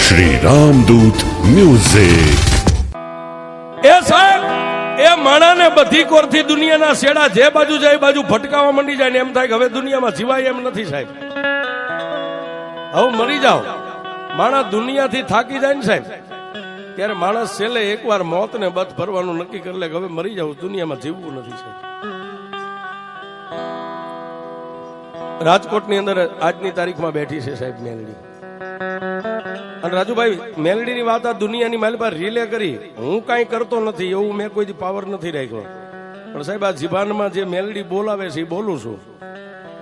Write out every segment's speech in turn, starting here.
Shri Ramdoot music. એ સાહેબ, એ માણાને બધી કોરથી દુનિયાના શેડા જે બાજુ જાય એ બાજુ ભટકાવા માંડી જાય ને એમ થાય કે હવે દુનિયામાં જીવાય એમ નથી સાહેબ. હવે મરી જાઓ. માણસ દુનિયાથી થાકી જાય ને સાહેબ, ત્યારે માણસ છેલ્લે એકવાર મોતને બધ ભરવાનું નક્કી કરી લે કે હવે મરી જાવ, દુનિયામાં જીવવું નથી સાહેબ. રાજકોટની અંદર આજની તારીખમાં બેઠી છે સાહેબ મેલડી. અને રાજુભાઈ, મેલડીની વાત આ દુનિયાની મારી પાસે રિલે કરી. હું કાંઈ કરતો નથી એવું મેં કોઈ પાવર નથી રાખ્યો, પણ સાહેબ આ જીભાનમાં જે મેલડી બોલાવે છે એ બોલું છું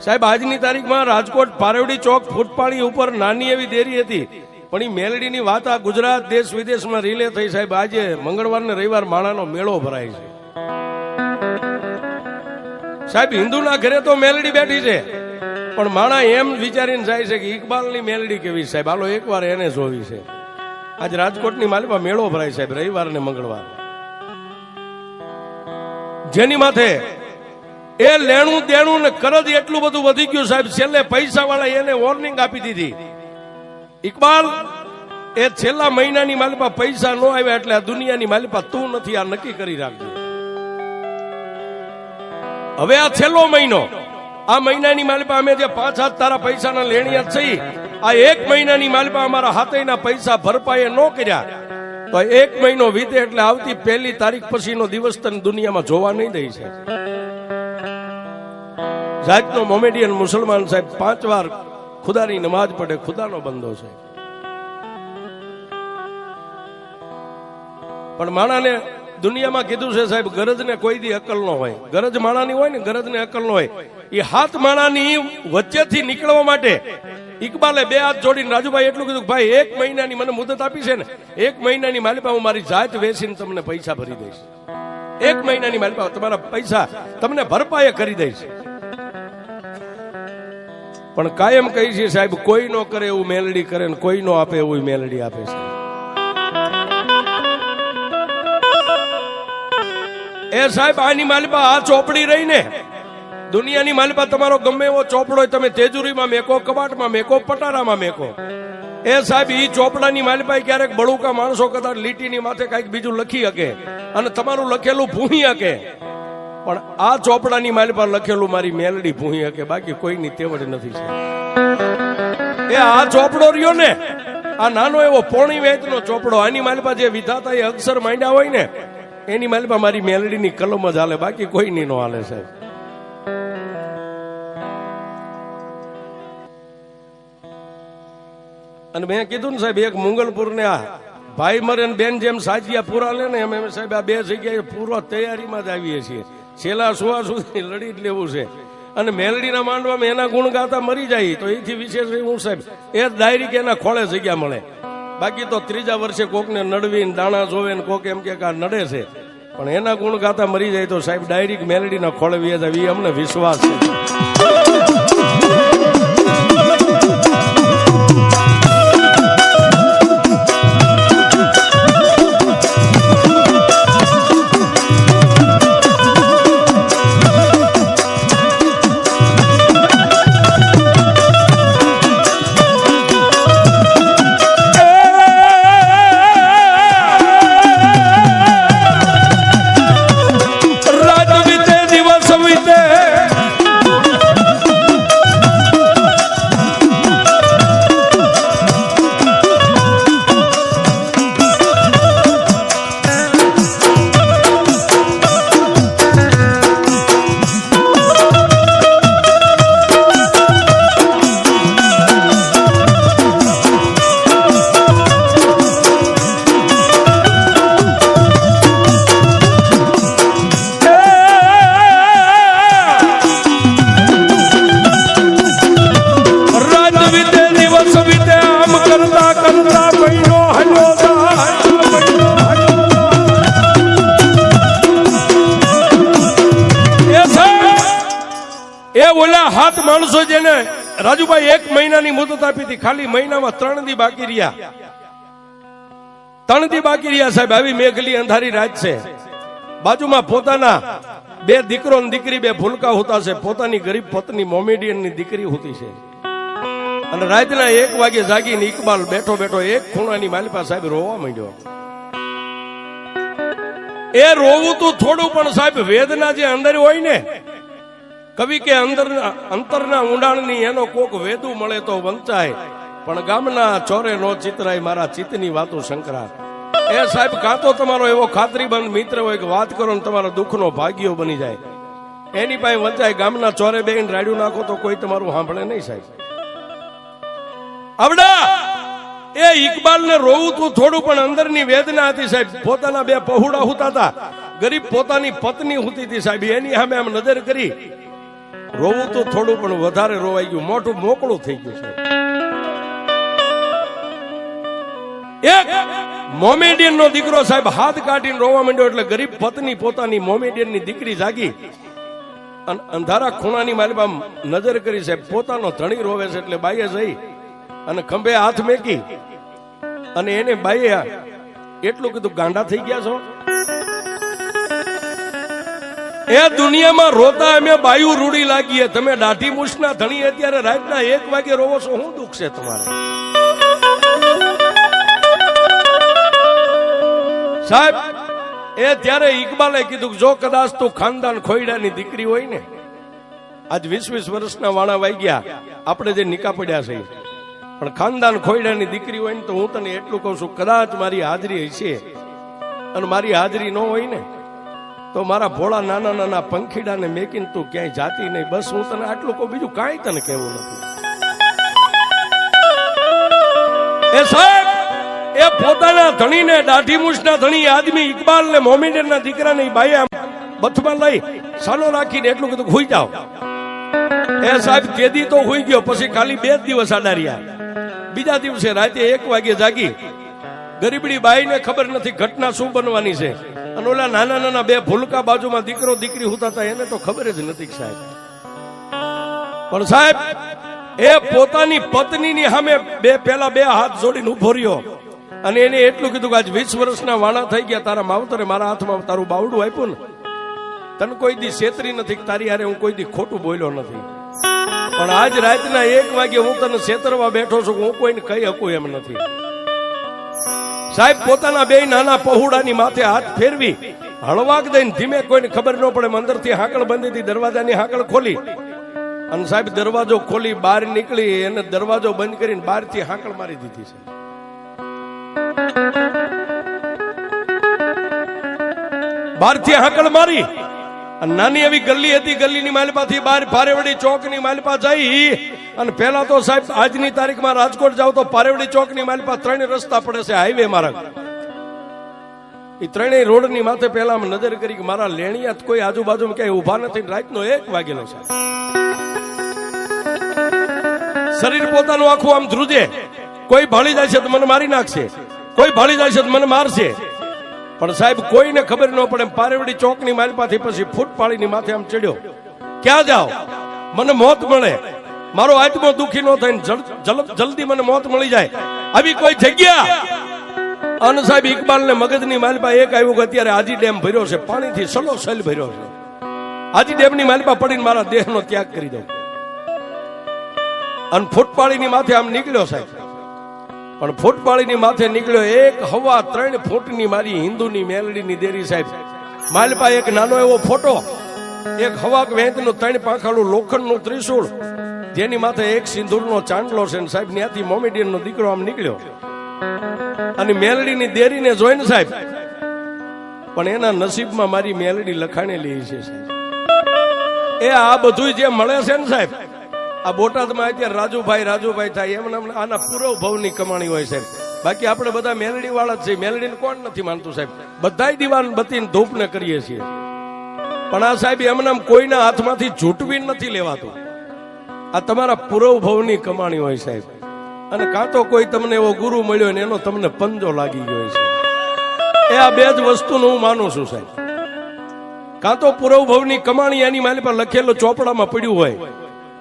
સાહેબ. આજની તારીખમાં રાજકોટ પારેવડી ચોક ફૂટપાળી ઉપર નાની એવી દેરી હતી, પણ એ મેલડીની વાત આ ગુજરાત દેશ વિદેશમાં રિલે થઈ સાહેબ. આજે મંગળવાર ને રવિવાર માણાનો મેળો ભરાય છે સાહેબ. હિન્દુના ઘરે તો મેલડી બેઠી છે, પણ માણા એમ વિચારીને જાય છે કે ઇકબાલની મેલડી કેવી સાહેબ, હાલો એકવાર એને જોવી છે. આજે રાજકોટની માલિપા મેળો ભરાય સાહેબ, રવિવાર ને મંગળવાર. જેની માથે એ લેણું દેણું ને કરજ એટલું બધું વધી ગયું સાહેબ, છેલ્લે પૈસા વાળા એને વોર્નિંગ આપી દીધી, ઇકબાલ એ છેલ્લા મહિનાની માલિપા પૈસા ન આવ્યા એટલે આ દુનિયાની માલિપા તું નથી, આ નક્કી કરી રાખજો. હવે આ છેલ્લો મહિનો, આ મહિનાની માલિપા અમે જે 5 હાથ તારા પૈસાના લેણિયા છે, આ 1 મહિનાની માલિપા અમારા હાથેના પૈસા ભરપાઈ ન કર્યા તો 1 મહિનો વીતે એટલે આવતી 1 તારીખ પછીનો દિવસ તને દુનિયામાં જોવા નહીં દઈ છે. જાતનો મોમેડિયન મુસલમાન સાહેબ 5 વાર ખુદાની નમાજ પડે, ખુદાનો બંદો છે, પણ માણાને દુનિયામાં કીધું છે સાહેબ, ગરજ ને કોઈ દી અકલ ન હોય. ગરજ માણાની હોય ને, ગરજ ને અકલ ન હોય. એ હાથ માણાની વચ્ચેથી નીકળવા માટે ઇકબાલે 2 હાથ જોડીને રાજુભાઈ એટલું કીધું, ભાઈ 1 મહિનાની મને મુદત આપી છે ને, 1 મહિનાની માલિપા હું મારી જાત વેચીને તમને પૈસા ભરી દઈશ. 1 મહિનાની માલિપા તમારા પૈસા તમને ભરપાઈ કરી દઈશ. પણ કાયમ કહી છે સાહેબ, કોઈ નો કરે એવું મેલડી કરે ને કોઈ નો આપે એવું મેલડી આપે છે. એ સાહેબ, આની માલિપા આ ચોપડી રહી ને, દુનિયાની માલિપા તમારો ગમે એવો ચોપડો હોય, તમે તેજુરીમાં મેકો, કબાટમાં મેકો, પટારામાં મેકો, એ સાહેબ ઈ ચોપડાની માલિપા ક્યારેક બળુકા માણસો કદાચ લીટીની માથે કઈક બીજું લખી શકે અને તમારું લખેલું ભૂહી શકે, પણ આ ચોપડાની માલિપા લખેલું મારી મેલડી ભૂહી શકે, બાકી કોઈની તેવડ નથી છે. એ આ ચોપડો રહ્યો ને, આ નાનો એવો પોણી વેચનો ચોપડો, આની માલિપા જે વિધાતા એ અક્ષર માંડ્યા હોય ને, એની માલિપા મારી મેલડીની કલમ જ હાલે, બાકી કોઈની નો હાલે સાહેબ. અને મેં કીધું ને સાહેબ, એક મુંગલપુર ને આ ભાઈ મરે બેન જેમ સાજિયા પૂરા લે ને, અમે સાહેબ આ 2 જગ્યાએ પૂરો તૈયારીમાં જ આવીએ છીએ. છેલ્લા સુવા સુધી લડી જ લેવું છે. અને મેલડીના માંડવામાં એના ગુણ ગાતા મરી જાય તો એથી વિશેષ હું સાહેબ એ ડાયરી કે એના ખોળે જગ્યા મળે. બાકી તો 3જા વર્ષે કોકને નડવીને દાણા જોવે ને કોક એમ કે આ નડે છે, પણ એના ગુણ ગાતા મરી જાય તો સાહેબ ડાયરેક્ટ મેલડીના ખોળે વી જાય, એ અમને વિશ્વાસ છે. ઓલા હાથ માણસો જેને રાજુભાઈ 1 મહિનાની મુદત આપી હતી, ખાલી મહિનામાં 3 દી બાકી રહ્યા. 3 દી બાકી રહ્યા સાહેબ. આવી મેઘલી અંધારી રાત છે, બાજુમાં પોતાના 2 દીકરો ને દીકરી 2 ભૂલકા હોતા છે, પોતાની ગરીબ પત્ની મોમેડિયન ની દીકરી હોતી છે. અને રાતના 1 વાગે જાગીને ઇકબાલ બેઠો બેઠો એક ખૂણાની માલિપા સાહેબ રોવા માંડ્યો. એ રોવું તો થોડું, પણ સાહેબ વેદના જે અંદર હોય ને, કવિ કે અંતરના ઊંડાણની એનો કોક વેદુ મળે તો વંચાય, પણ ગામના ચોરે નો ચિતરાય મારા ચિત્તની વાતો શંકરા. એ સાહેબ કાં તો તમારો એવો ખાતરીબંધ મિત્ર હોય કે વાત કરો ને તમારો દુઃખનો ભાગ્યો બની જાય, એની પાસે વંચાય. ગામના ચોરે બેન રાડ્યું નાખો તો કોઈ તમારું સાંભળે નહીં સાહેબ. આવડા એ ઇકબાલ ને રોવું તું થોડું, પણ અંદરની વેદના હતી સાહેબ. પોતાના 2 પહોળા હુતા હતા, ગરીબ પોતાની પત્ની હુતી હતી સાહેબ. એની સામે આમ નજર કરી, રોવું તો થોડું પણ વધારે રોવાઈ ગયું, મોઢું મોકળું થઈ ગયું સાહેબ. એક મોમેડિયન નો દીકરો સાહેબ હાથ કાઢીને રોવા માંડ્યો, એટલે ગરીબ પત્ની પોતાની મોમેડિયન ની દીકરી જાગી અને અંધારા ખૂણાની માલિપા નજર કરી સાહેબ. પોતાનો ધણી રોવે છે એટલે બાઈએ જઈ અને ખંભે હાથ મેકી અને એને બાઈએ એટલું કીધું, ગાંડા થઈ ગયા છો? એ દુનિયામાં રોતા અમે બાયું રૂડી લાગીએ, તમે દાઢી મૂછના ધણી અત્યારે રાતના 1 વાગે રોવો છો, શું દુઃખ છે તમારે? સાહેબ એ ત્યારે ઇકબાલે કીધું કે જો કદાચ તું ખાનદાન ખોયડાની દીકરી હોય ને, આજ 20-20 વર્ષના વાણા વાઈ ગયા આપણે જે નિકા પડ્યા છે, પણ ખાનદાન ખોયડાની દીકરી હોય ને તો હું તને એટલું કહું છું, કદાચ મારી હાજરી હશે અને મારી હાજરી ન હોય ને તો મારા ભોળા નાના નાના પંખીડાને મેકીને તું ક્યાંય જાતી નહીં. બસ હું તને આટલું કહું, બીજું કાંઈ તને કહેવું નથી. એ સાહેબ એ પોતાના ધણીને દાઢી મૂછના ધણી આદમી ઇકબાલ ને મોમેડિયનના દીકરાને બાઈએ બથમાં લઈ સાનો રાખીને એટલું કીધું, હુઈ જાઓ. એ સાહેબ કેદી તો હુઈ ગયો, પછી ખાલી 2 દિવસ આડા રહ્યા. બીજા દિવસે રાતે 1 વાગે જાગી. ગરીબડી બાઈને ખબર નથી ઘટના શું બનવાની છે, અને ઓલા નાના નાના 2 ભૂલકા બાજુમાં દીકરો દીકરી હુતા હતા, એને તો ખબર જ નથી સાહેબ. પણ સાહેબ એ પોતાની પત્નીની સામે પેલા 2 હાથ જોડીને ઉભો રહ્યો અને એને એટલું કીધું કે આજ 20 વર્ષના વાણા થઈ ગયા, તારા માવતરે મારા હાથમાં તારું બાવડું આપ્યું ને, તને કોઈ દી છેતરી નથી, તારી હારે હું કોઈ દી ખોટું બોલ્યો નથી, પણ આજ રાતના 1 વાગે હું તને છેતરવા બેઠો છું, હું કોઈને કહી શકું એમ નથી. સાહેબ પોતાના 2 નાના પહોળાની માથે હાથ ફેરવી હળવાક દઈને ધીમે, કોઈને ખબર ન પડે, અંદરથી હાકળ બંધી હતી, દરવાજાની હાકળ ખોલી અને સાહેબ દરવાજો ખોલી બહાર નીકળી અને દરવાજો બંધ કરીને બહારથી હાકળ મારી દીધી છે. બહારથી હાકળ મારી નાની એવી ગલ્લી હતી, ગલ્લીની માલિપાથી બહાર પારેવડી ચોકની માલિપા જઈ અને પેલા તો સાહેબ આજની તારીખમાં રાજકોટ જાવ તો પારેવડી ચોકની માલિપા 3 રસ્તા પડે છે, હાઈવે માર્ગ. એ 3 રોડની માથે પેલા નજર કરી કે મારા લેણિયા કોઈ આજુબાજુ ક્યાંય ઉભા નથી. રાતનો 1 વાગેલો છે. શરીર પોતાનું આખું આમ ધ્રુજે, કોઈ ભાળી જાય છે તો મને મારી નાખશે, કોઈ ભાળી જાય છે તો મને મારશે, પણ સાહેબ કોઈને ખબર ન પડે. પારેવડી ચોકની માલિપાથી પછી ફૂટપાળીની માથે આમ ચડ્યો, ક્યાં જાઓ, મને મોત મળે, મારો આત્મો દુખી ન થાય, જલ્દી મને મોત મળી જાય, આવી કોઈ જગ્યા. અને સાહેબ ઇકબાલ ને મગજની માલિપા એક આવ્યું કે અત્યારે આજી ડેમ ભર્યો છે, પાણીથી સલોસલ ભર્યો છે, આજી ડેમની માલિપા પડીને મારા દેહનો ત્યાગ કરી દઉં. અને ફૂટપાળીની માથે આમ નીકળ્યો સાહેબ, પણ ફૂટપાળીની માથે નીકળ્યો 1.3 ફૂટની મારી હિન્દુની મેલડીની દેરી સાહેબ. માલિપા એક નાનો એવો ફોટો, એક હવાક વેંતનું 3 પાંખાળું લોખંડનું ત્રિશૂળ, જેની માથે એક સિંદૂરનો ચાંદલો છે. સાહેબ ત્યાંથી મોમેડિયનનો દીકરો આમ નીકળ્યો અને મેલડીની દેરીને જોઈને સાહેબ, પણ એના નસીબમાં મારી મેલડી લખાણેલી છે સાહેબ. એ આ બધું જે મળે છે ને સાહેબ, આ બોટાદમાં અત્યારે રાજુભાઈ થાય એમ આના પૂરો ભાવની કમાણી હોય સાહેબ. બાકી આપણે બધા મેલડી વાળા જ છીએ, મેલડીને કોણ નથી માનતું સાહેબ, બધાય દીવાન બત્તીને ધૂપને કરીએ છીએ. પણ આ સાહેબ એમનામ કોઈના હાથમાંથી ઝૂંટવી નથી લેવાતું, આ તમારા પૂરો ભાવની કમાણી હોય સાહેબ. અને કાં તો કોઈ તમને એવો ગુરુ મળ્યો ને એનો તમને પંજો લાગી ગયો છે. એ આ 2 જ વસ્તુનું હું માનું છું સાહેબ. કાં તો પૂરો ભાવની કમાણી એની માલી પર લખેલો ચોપડામાં પડ્યું હોય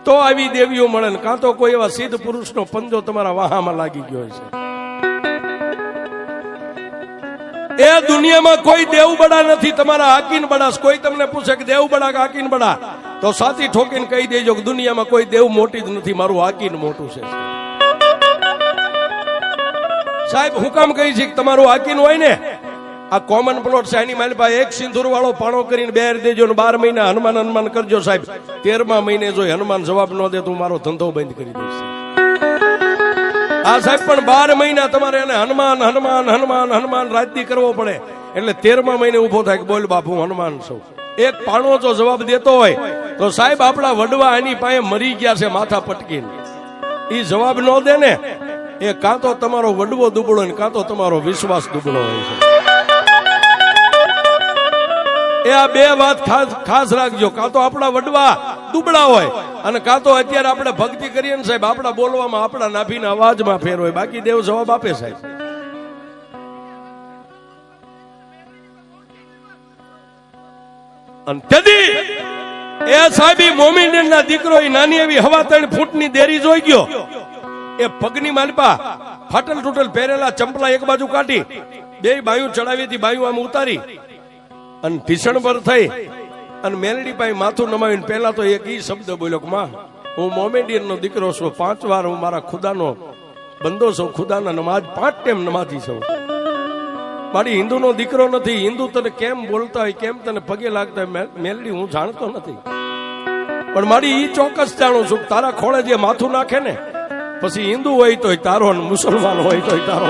તો આવી દેવીઓ મળે, ને કાં તો કોઈ એવા સિદ્ધ પુરુષનો પંજો તમારા વાહામાં લાગી ગયો છે. એ દુનિયામાં કોઈ દેવ બડા નથી, તમારા હાકીન બડા. કોઈ તમને પૂછે કે દેવ બડા કે હાકીન બડા, તો સાથી ઠોકીને કહી દેજો કે દુનિયામાં કોઈ દેવ મોટી જ નથી, મારું હાકીન મોટું છે. સાહેબ હું કામ કહી છે કે તમારું હાકીન હોય ને આ કોમન પ્લોટ છે એની મારી પાસે એક સિંદૂર વાળો પાણો કરીને બેર દેજો ને 12 મહિના હનુમાન હનુમાન કરજો સાહેબ 13મા મહિને જો હનુમાન જવાબ ન દે તો મારો ધંધો બંધ કરી દઈશ આ સાહેબ પણ 12 મહિના તમારે એને હનુમાન હનુમાન હનુમાન હનુમાન રાજદી કરવો પડે એટલે 13મા મહિને ઉભો થાય કે બોલ બાપુ હનુમાન છું એક પાણો જો જવાબ દેતો હોય તો સાહેબ આપણા વડવા એની પાસે મરી ગયા છે માથા પટકીને ઈ જવાબ ન દે ને એ કાં તો તમારો વડવો દુબળો ને કાં તો તમારો વિશ્વાસ દુબળો હોય છે એ આ બે વાત ખાસ રાખજો કાં તો આપણા વડવા દુબળા હોય અને કાં તો અત્યારે આપણે ભક્તિ કરીએ ને સાહેબ આપણા બોલવામાં આપણા નાભીના અવાજમાં ફેર હોય બાકી દેવ જવાબ આપે સાહેબ અને તેથી એ સાહેબી મોમિનના દીકરો એ નાની એવી હવા 3 ફૂટની દેરી જોઈ ગયો એ પગની માલપા ફાટલ તૂટલ પહેરેલા ચંપલા એક બાજુ કાઢી બે બાયું ચડાવી હતી બાયું આમ ઉતારી અને ભીષણ પર થઈ અને મેલડી પાસે માથું નમાવીને પહેલા તો એક ઈ શબ્દ બોલ્યો કે માં હું મોમેડિયન નો દીકરો છું 5 વાર હું મારા ખુદાનો બંદો છું ખુદાના નમાજ 5 ટાઈમ નમાજી છું મારી હિન્દુ નો દીકરો નથી હિન્દુ તને કેમ બોલતા હોય કેમ તને પગે લાગતા હોય મેલડી હું જાણતો નથી પણ મારી ઈ ચોક્કસ જાણું છું તારા ખોળે જે માથું નાખે ને પછી હિન્દુ હોય તોય તારો ને મુસલમાન હોય તોય તારો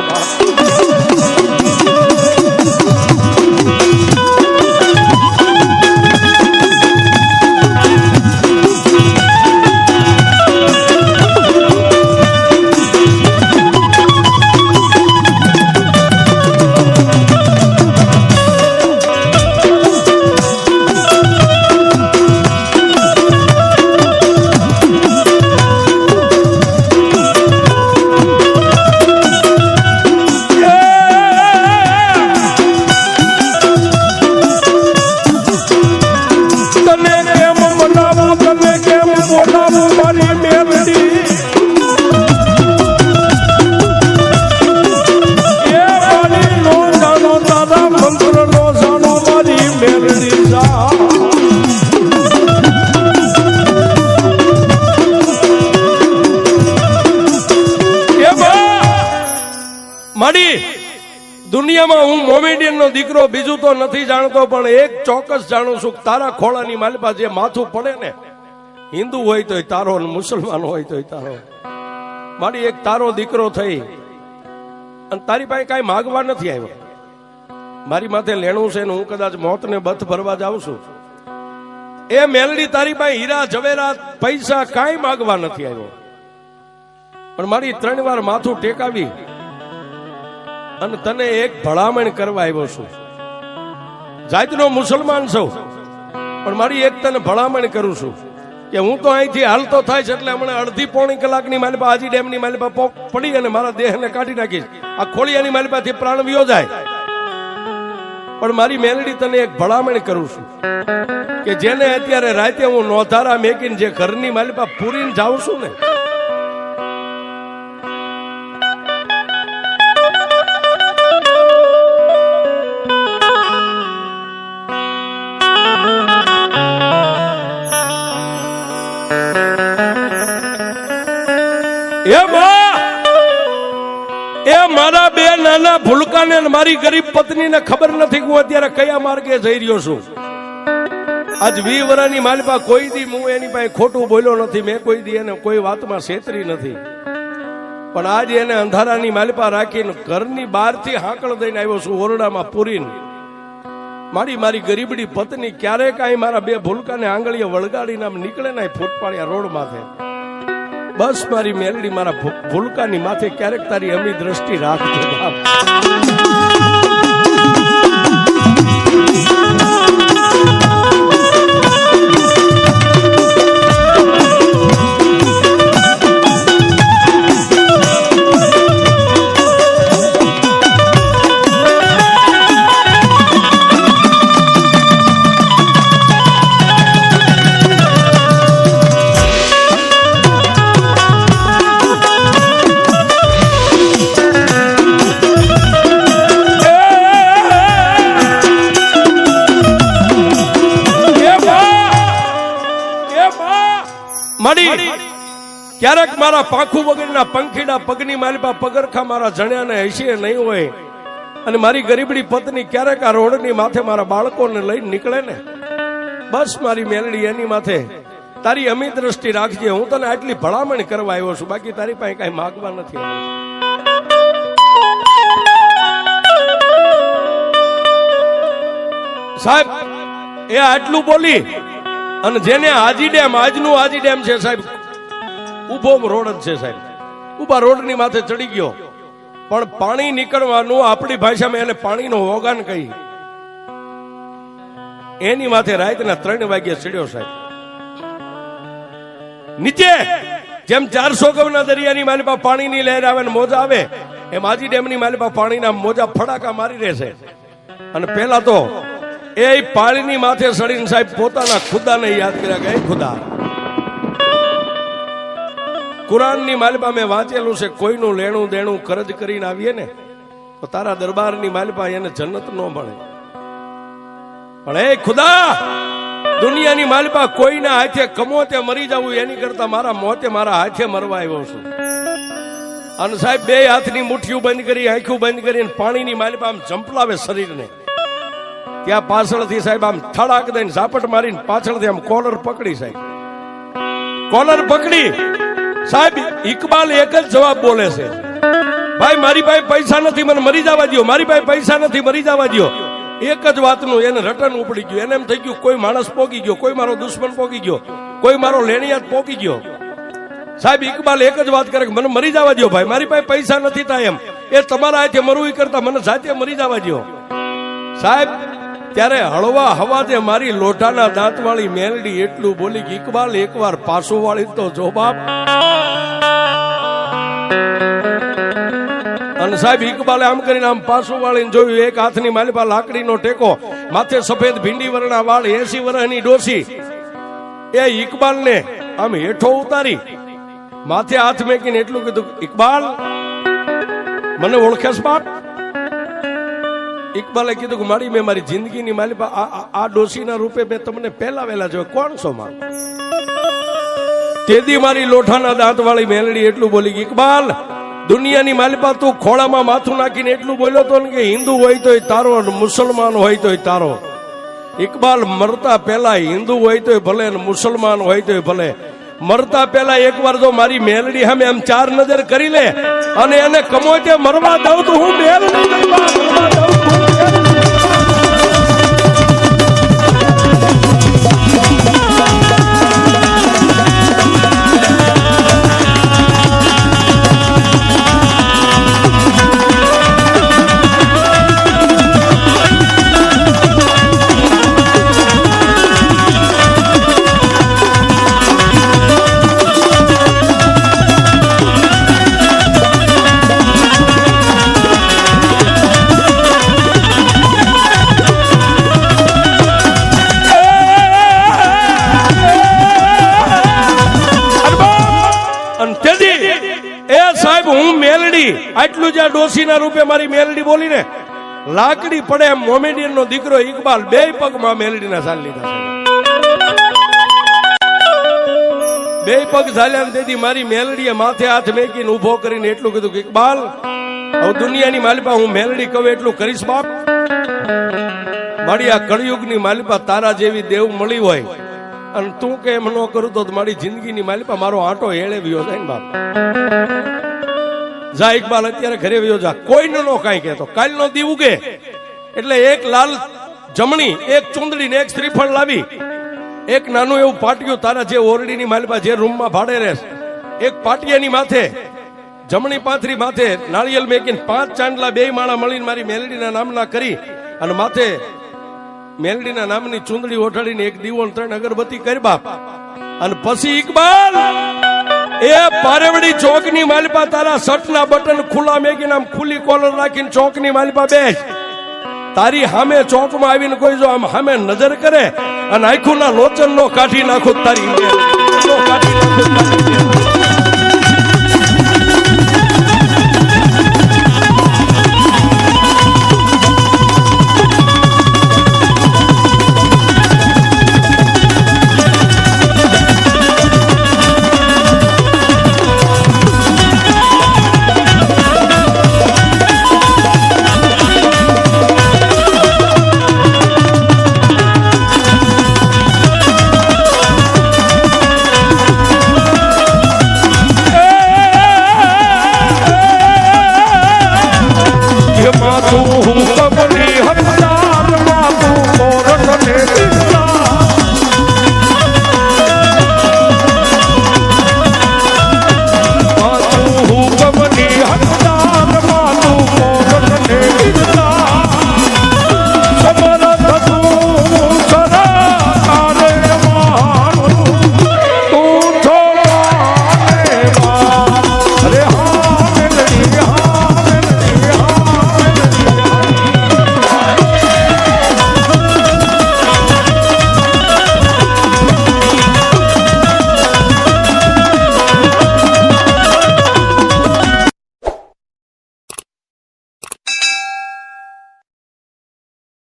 દુનિયામાં હું મોમેડિયન નો દીકરો બીજું તો નથી જાણતો પણ એક ચોક્કસ જાણું છું તારા ખોળાની માલપા જે માથું પડે ને હિન્દુ હોય તોય તારો ને મુસલમાન હોય તોય તારો મારી એક તારો દીકરો થઈ અને તારી પાસે કઈ માગવા નથી આવ્યો મારી માથે લેણું છે ને હું કદાચ મોતને બથ ભરવા જાઉં છું એ મેલડી તારી પાસે હીરા જવેરાત પૈસા કાંઈ માગવા નથી આવ્યો પણ મારી 3 વાર માથું ટેકાવી અને તને એક ભલામણ કરવા આવ્યો છું જાતનો મુસલમાન છું પણ મારી એક તને ભલામણ કરું છું કે હું તો અહીંથી હાલતો થાય છે એટલે હમણાં અડધી પોણી કલાકની માલપા આજી ડેમની માલપા પડી અને મારા દેહને કાઢી નાખીશ આ ખોળિયાની માલપાથી પ્રાણ વિયો જાય પણ મારી મેલડી તને એક ભલામણ કરું છું કે જેને અત્યારે રાતે હું નોધારા મેકીને જે ઘરની માલપા પૂરીને જાઉં છું ને એ મારા બે નાના ભૂલકાને મારી ગરીબ પત્નીને ખબર નથી હું અત્યારે કયા માર્ગે જઈ રહ્યો છું આજ 20 વર્ષની માલપા કોઈ દી હું એની પાસે ખોટું બોલ્યો નથી મેં કોઈ દી એને કોઈ વાતમાં છેતરી નથી પણ આજ એને અંધારાની માલપા રાખીને ઘરની બહારથી હાંકળ દઈને આવ્યો છું ઓરડામાં પૂરીને મારી ગરીબડી પત્ની ક્યારેક અહીં મારા બે ભૂલકાને આંગળીએ વળગાડીને આમ નીકળે ને ફૂટપાળિયા રોડ માથે બસ મારી મેલડી મારા ભૂલકાની માથે ક્યારેક તારી અમી દ્રષ્ટિ રાખજો ક્યારેક મારા પાંખું વગરના પંખીડા પગની માલિપા પગરખા મારા જણ્યાને હસીએ નહીં હોય અને મારી ગરીબડી પત્ની ક્યારેક આ રોડની માથે મારા બાળકોને લઈને નીકળે ને, બસ મારી મેલડી એની માથે તારી અમી દ્રષ્ટિ રાખજે. હું તને આટલી ભલામણ કરવા આવ્યો છું, બાકી તારી પાસે કઈ માગવા નથી આવ્યો. સાહેબ એ આટલું બોલી અને જેને હાજી ડેમ, આજનું હાજી ડેમ છે સાહેબ, ઉભો રોડ જ છે સાહેબ, ઉભા રોડની માથે ચડી ગયો. પણ પાણી નીકળવાનું આપણી ભાષામાં એને પાણીનો ઓગાન કહી, એની માથે રાતના 3 વાગ્યે ચડ્યો સાહેબ. નીચે જેમ 400 ગવના દરિયાની માલિપા પાણીની લહેર આવે ને મોજા આવે, એમ હાજી ડેમની માલિપા પાણીના મોજા ફડાકા મારી રહેશે. અને પેલા તો એ પાણીની માથે સડીને સાહેબ પોતાના ખુદાને યાદ કર્યા કે ખુદા, કુરાનની માલિપા મેં વાંચેલું છે, કોઈનું લેણું દેણું કરજ કરીને આવીએ ને તો તારા દરબારની માલિપા એને જન્નત ન મળે. પણ એ ખુદા, દુનિયાની માલિપા કોઈના હાથે કમોતે મરી જવું એની કરતા મારા મોતે મારા હાથે મરવા આવ્યો છું. અને સાહેબ 2 હાથની મુઠ્ઠીઓ બંધ કરી, આંખો બંધ કરીને પાણીની માલિપા આમ ઝંપલાવે શરીરને. ત્યાં પાછળથી સાહેબ આમ થડાક દઈને ઝાપટ મારીને પાછળથી આમ કોલર પકડી સાહેબ, કોલર પકડી સાહેબ ઇકબાલ એક જ જવાબ બોલે છે, ભાઈ મારી પાસે પૈસા નથી, મને મરી જવા દો, મારી પાસે પૈસા નથી, મરી જવા દો. એક જ વાતનું એને રટન ઉપડી ગયું. એને એમ થઈ ગયું કોઈ માણસ પોગી ગયો, કોઈ મારો દુશ્મન પોગી ગયો, કોઈ મારો લેણિયાત પોગી ગયો. સાહેબ ઇકબાલ એક જ વાત કરે કે મને મરી જવા દો ભાઈ, મારી પાસે પૈસા નથી થાય એમ, એ તમારા હાથે મરવું કરતા મને જાતે મરી જવા દો. સાહેબ ત્યારે હળવા હવાજે મારી લોઢાના દાંતવાળી મેલડી એટલું બોલી કે ઇકબાલ એકવાર પાછું વાળી તો જો બાપ. અને સાહેબ ઇકબાલે આમ કરીને આમ પાછું વાળીને જોયું, એક હાથની માલિપા લાકડીનો ટેકો, માથે સફેદ ભીંડી વર્ણા વાળ, 80 વર્ષની ડોસી. એ ઇકબાલને આમ હેઠો ઉતારી માથે હાથ મેકીને એટલું કીધું, ઇકબાલ મને ઓળખેસ બાપ? ઇકબાલે કીધું કે મારી મેં મારી જિંદગીની માલિપા આ ડોસીના રૂપે મેં તમને પહેલા વહેલા જોયો, કોણ છો માં? તેદી મારી લોઠાના દાંત વાળી મેલડી એટલું બોલી કે ઇકબાલ, દુનિયાની માલિપા તું ખોળામાં માથું નાખીને એટલું બોલ્યો તો ને કે હિન્દુ હોય તોય તારો, મુસલમાન હોય તોય તારો. ઇકબાલ મરતા પહેલા હિન્દુ હોય તોય ભલે ને મુસલમાન હોય તોય ભલે, મરતા પહેલા એકવાર જો મારી મેલડી સામે આમ 4 નજર કરી લે અને એને કમોતે મરવા દઉં તો હું મેલડી મરવા દઉં. આટલું જ ડોસીના રૂપે મારી મેલડી બોલી ને, લાકડી પડે એમ મોમેડિયન નો દીકરો ઇકબાલ 2 પગમાં મેલડીના ઝાલ લીધા છે. 2 પગ ઝાલ્યા તેથી મારી મેલડીએ માથે હાથ મેકીને ઉભો કરીને એટલું કીધું કે ઇકબાલ, હવે દુનિયાની માલિપા હું મેલડી કહું એટલું કરીશ બાપ. મારી આ કળિયુગની માલિપા તારા જેવી દેવ મળી હોય અને તું કે એમ ન કરું તો મારી જિંદગીની માલિપા મારો આંટો હેળવ્યો જાય ને બાપ. જા ઇકબાલ અત્યારે ઘરે વયો જા, કોઈનો નો કાંઈ કહેતો. કાલનો દી ઉગે એટલે એક લાલ જમણી, એક ચુંદડી ને એક શ્રીફળ લાવી, એક નાનું એવું પાટિયું તારા જે ઓરડીની માલિપા જે રૂમમાં ભાડે રહેશ, એક પાટિયાની માથે જમણી પાથરી માથે નાળિયેર મેકીને 5 ચાંદલા 2 માળા મળીને મારી મેલડીના નામના કરી અને માથે મેલડીના નામની ચુંદડી ઓઢાડીને એક દીવો 3 અગરબત્તી કરી બાપ. અને પછી ઇકબાલ એ પારેવડી ચોકની માલિપા તારા શર્ટના બટન ખુલ્લા મેકીને આમ ખુલ્લી કોલર રાખીને ચોકની માલિપા બેસ. તારી સામે ચોકમાં આવીને કોઈ જો આમ સામે નજર કરે અને આંખોના લોચન નો કાઢી નાખો, તારી કાઢી નાખો.